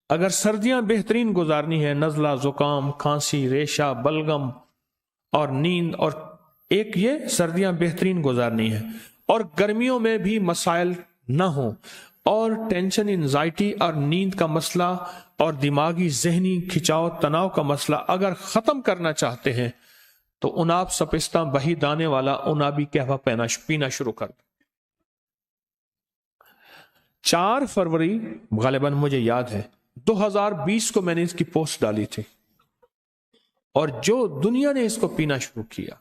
اگر سردیاں بہترین گزارنی ہے، نزلہ، زکام، کھانسی، ریشہ، بلغم اور نیند، اور ایک یہ سردیاں بہترین گزارنی ہے، اور گرمیوں میں بھی مسائل نہ ہوں، اور ٹینشن، انزائٹی اور نیند کا مسئلہ اور دماغی ذہنی کھچاؤ تناؤ کا مسئلہ اگر ختم کرنا چاہتے ہیں تو اناب سپستہ بہی دانے والا انابی قہوہ پینا شروع کر دیں۔ 4 فروری غالباً مجھے یاد ہے 2020 کو میں نے اس کی پوسٹ ڈالی تھی، اور جو دنیا نے اس کو پینا شروع کیا،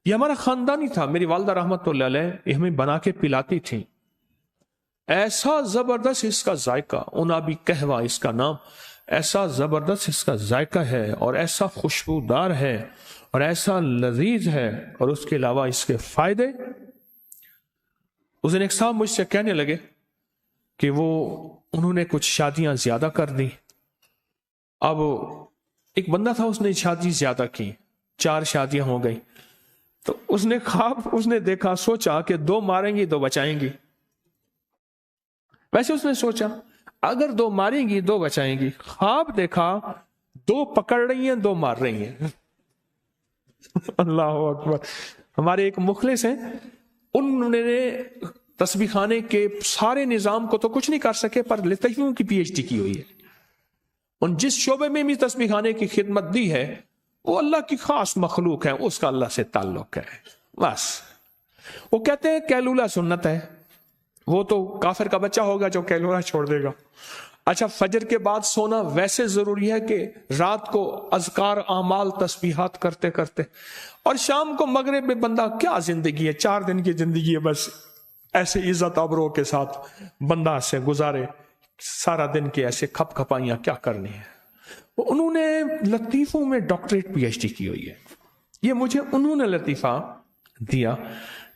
یہ ہمارا خاندانی تھا۔ میری والدہ رحمت اللہ علیہ ہمیں بنا کے پلاتی تھیں، ایسا زبردست اس کا ذائقہ، انابی قہوہ اس کا نام، ایسا زبردست اس کا ذائقہ ہے اور ایسا خوشبودار ہے اور ایسا لذیذ ہے، اور اس کے علاوہ اس کے فائدے۔ اس دن ایک صاحب مجھ سے کہنے لگے کہ انہوں نے کچھ شادیاں زیادہ کر دی۔ اب ایک بندہ تھا، اس نے شادی زیادہ کی، 4 شادیاں ہو گئی، تو اس نے خواب دیکھا، سوچا کہ 2 ماریں گی 2 بچائیں گی۔ ویسے اس نے سوچا اگر 2 ماریں گی 2 بچائیں گی، خواب دیکھا 2 پکڑ رہی ہیں 2 مار رہی ہیں۔ اللہ اکبر۔ ہمارے ایک مخلص ہیں، انہوں نے تسبیح خانے کے سارے نظام کو تو کچھ نہیں کر سکے، پر لطیفوں کی پی ایچ ڈی کی ہوئی ہے۔ ان جس شعبے میں بھی تسبیح خانے کی خدمت دی ہے، وہ اللہ کی خاص مخلوق ہے، اس کا اللہ سے تعلق ہے بس۔ وہ کہتے ہیں کیلولہ سنت ہے، وہ تو کافر کا بچہ ہوگا جو کیلولہ چھوڑ دے گا۔ اچھا، فجر کے بعد سونا ویسے ضروری ہے کہ رات کو اذکار، اعمال، تسبیحات کرتے کرتے، اور شام کو مغرب میں بندہ کیا زندگی ہے، 4 دن کی زندگی ہے، بس ایسے عزت ابرو کے ساتھ بندہ سے گزارے سارا دن کے ایسے کھپ کھپائیاں کیا کرنی ہے۔ انہوں نے لطیفوں میں ڈاکٹریٹ پی ایچ ڈی کی ہوئی ہے۔ یہ مجھے انہوں نے لطیفہ دیا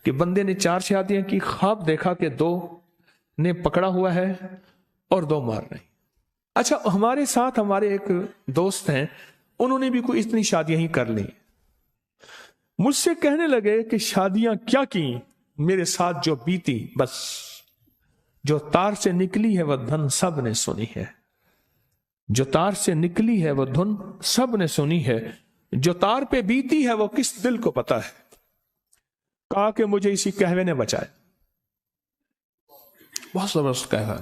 کہ بندے نے 4 شادیاں کی، خواب دیکھا کہ 2 نے پکڑا ہوا ہے اور 2 مار رہے ہیں۔ اچھا، ہمارے ساتھ ہمارے ایک دوست ہیں، انہوں نے بھی کوئی اتنی شادیاں ہی کر لی، مجھ سے کہنے لگے کہ شادیاں کیا کی، میرے ساتھ جو بیتی، بس جو تار سے نکلی ہے وہ دھن سب نے سنی ہے، جو تار سے نکلی ہے وہ دھن سب نے سنی ہے، جو تار پہ بیتی ہے وہ کس دل کو پتا ہے۔ کہا کہ مجھے اسی قہوے نے بچائے۔ بہت زبردست قہوہ،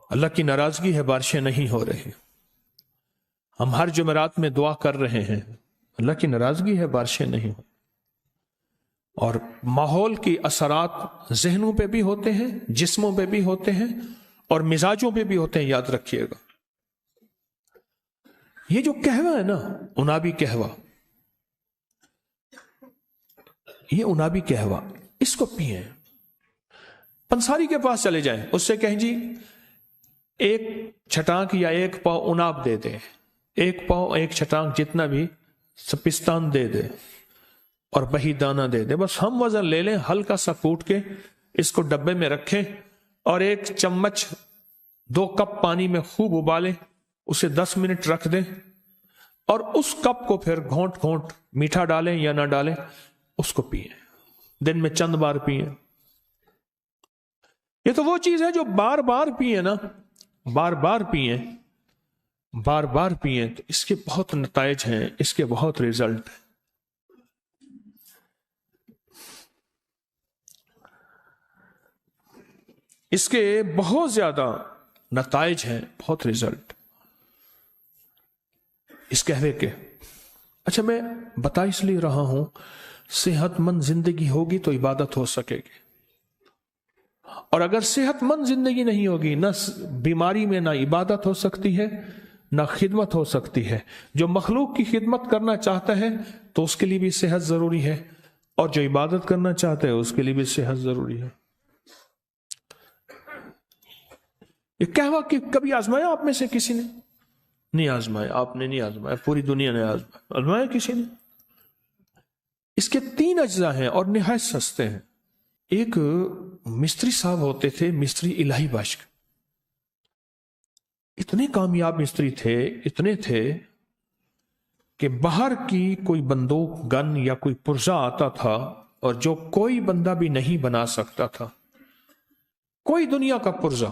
اللہ کی ناراضگی ہے، بارشیں نہیں ہو رہی۔ ہم ہر جمعرات میں دعا کر رہے ہیں، اللہ کی ناراضگی ہے، بارشیں نہیں ہو، اور ماحول کی اثرات ذہنوں پہ بھی ہوتے ہیں، جسموں پہ بھی ہوتے ہیں، اور مزاجوں پہ بھی ہوتے ہیں، یاد رکھیے گا۔ یہ جو قہوہ ہے نا، انابی قہوہ، یہ انابی قہوہ، اس کو پیئیں۔ پنساری کے پاس چلے جائیں، اس سے کہیں جی 1 چھٹانک یا 1 پاؤ اناب دے دے، 1 پاؤ 1 چھٹانک جتنا بھی سپستان دے دے، اور بہی دانہ دے دے، بس ہم وزن لے لیں، ہلکا سا کوٹ کے اس کو ڈبے میں رکھیں، اور 1 چمچ 2 کپ پانی میں خوب ابالیں، اسے 10 منٹ رکھ دیں، اور اس کپ کو پھر گھونٹ گھونٹ میٹھا ڈالیں یا نہ ڈالیں، اس کو پئیں، دن میں چند بار پئیں۔ یہ تو وہ چیز ہے جو بار بار پئیں نا، بار بار پئیں، بار بار پئیں، تو اس کے بہت نتائج ہیں، اس کے بہت ریزلٹ ہیں۔ اس کے بہت زیادہ نتائج ہیں، بہت ریزلٹ اس قہوے کے۔ اچھا، میں بتا اس لیے رہا ہوں، صحت مند زندگی ہوگی تو عبادت ہو سکے گی، اور اگر صحت مند زندگی نہیں ہوگی، نہ بیماری میں نہ عبادت ہو سکتی ہے، نہ خدمت ہو سکتی ہے۔ جو مخلوق کی خدمت کرنا چاہتا ہے تو اس کے لیے بھی صحت ضروری ہے، اور جو عبادت کرنا چاہتا ہے اس کے لیے بھی صحت ضروری ہے۔ یہ قہوہ کہ کبھی آزمایا آپ میں سے کسی نے؟ نہیں آزمایا، آپ نے نہیں آزمایا، پوری دنیا نے آزمایا کسی نے؟ اس کے 3 اجزاء ہیں اور نہایت سستے ہیں۔ ایک مستری صاحب ہوتے تھے، مستری الہی بخش، اتنے کامیاب مستری تھے، اتنے تھے کہ باہر کی کوئی بندوق، گن یا کوئی پرزہ آتا تھا، اور جو کوئی بندہ بھی نہیں بنا سکتا تھا، کوئی دنیا کا پرزہ